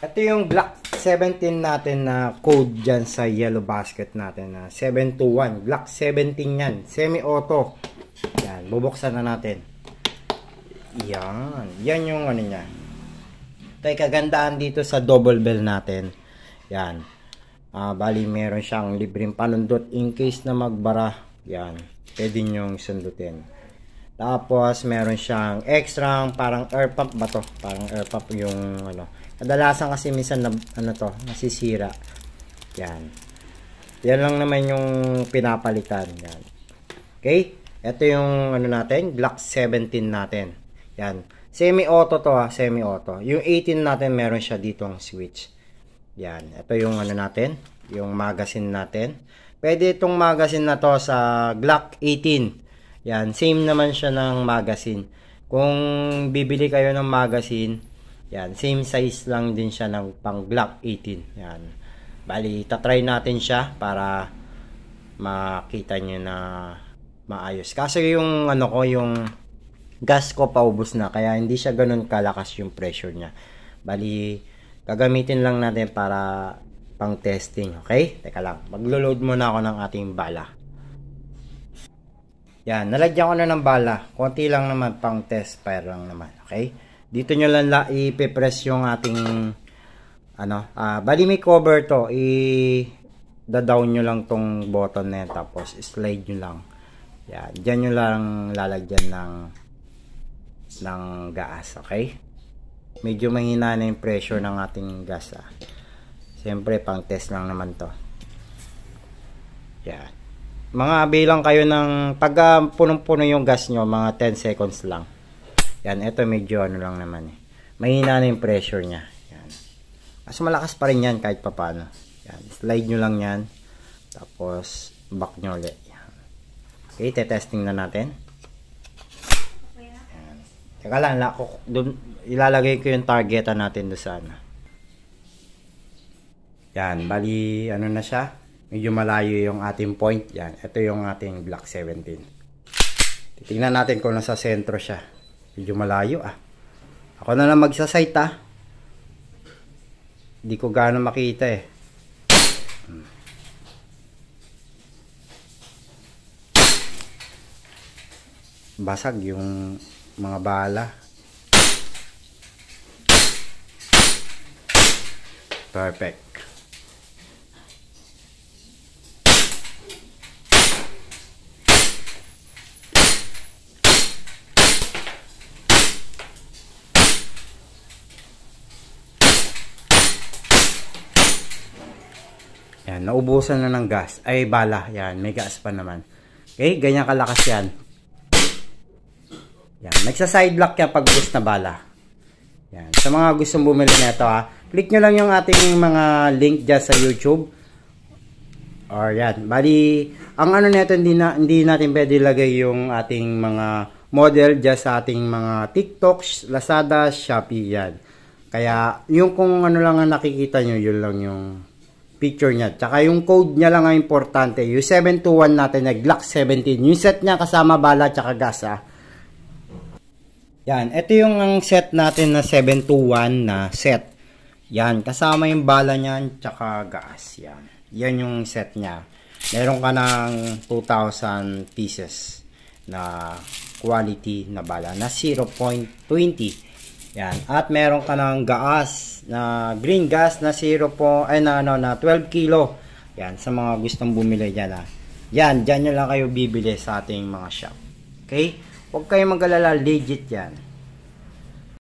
Ito yung Glock 17 natin na code dyan sa yellow basket natin na 721. Glock 17 yan. Semi-auto. Yan. Bubuksan na natin. Yan. Yan yung ano niya. Ito ay kagandaan dito sa double bell natin. Yan. Bali meron siyang libreng panundot in case na magbara. Yan. Pwede nyong sundutin. Tapos meron siyang extra parang air pump ba to? Parang air pump yung ano. Kadalasan kasi minsan na, nasisira. Yan. Yan lang naman yung pinapalitan. Yan. Okay? Ito yung ano natin, Glock 17 natin. Yan. Semi-auto to semi-auto. Yung 18 natin meron siya ditong switch. Yan. Ito yung ano natin, yung magazine natin. Pwede itong magazine na to sa Glock 18. Yan. Same naman siya ng magazine. Kung bibili kayo ng magazine, yan, same size lang din siya ng pang Glock 18. Yan. Bali, tatry natin siya para makita nyo na maayos. Kasi yung ano ko, yung gas ko paubos na. Kaya hindi siya ganun kalakas yung pressure niya. Bali, gagamitin lang natin para pang testing. Okay? Teka lang. Maglo-load muna ako ng ating bala. Yan. Nalagyan ko na ng bala. Konti lang naman pang test fire lang naman. Okay? Dito nyo lang ipipress yung ating ano, bali may cover to, i-down nyo lang tong button na yan, tapos slide nyo lang. Yan, dyan nyo lang lalagyan ng gas, okay? Medyo mahina na yung pressure ng ating gas, Siyempre, pang test lang naman to. Yan. Mga bilang kayo ng, pag punong-puno yung gas nyo, mga 10 seconds lang. Yan, ito medyo ano lang naman mahina na yung pressure niya. Yan. Mas malakas pa rin yan kahit papano. Yan, slide nyo lang yan. Tapos, back nyo ulit. Yan. Okay, testing na natin. Yan. Teka lang, ilalagay ko yung targetan natin doon sa ano. Yan, bali, ano na siya. Medyo malayo yung ating point. Yan, ito yung ating Glock 17. Titingnan natin kung nasa sentro siya. Medyo malayo Ako na lang magsasight Hindi ko gaano makita Basag yung mga bala. Perfect. Yan, naubusan na ng gas. Ay, bala. Yan, may gas pa naman. Okay, ganyan kalakas yan. Yan, nagsa-side lock yan pag boost na bala. Yan, sa mga gustong bumili nito click nyo lang yung ating mga link dyan sa YouTube. Or yan, bali, ang ano nito, hindi natin pwede lagay yung ating mga model dyan sa ating mga TikTok, Lazada, Shopee, yan. Kaya, yung kung ano lang ang nakikita nyo, yun lang yung picture niya. Tsaka yung code niya lang ang importante. Yung 721 natin na Glock 17. Yung set niya kasama bala tsaka gas Yan. Ito yung ang set natin na 721 na set. Yan. Kasama yung bala niyan tsaka gas. Yan. Yan yung set niya. Meron ka ng 2,000 pieces na quality na bala na 0.20. Yan. At meron ka ng gas na green gas na 12 kilo. Yan, sa mga gustong bumili diyan Yan, diyan nyo lang kayo bibili sa ating mga shop. Okay? Huwag kayong mag-alala, legit yan.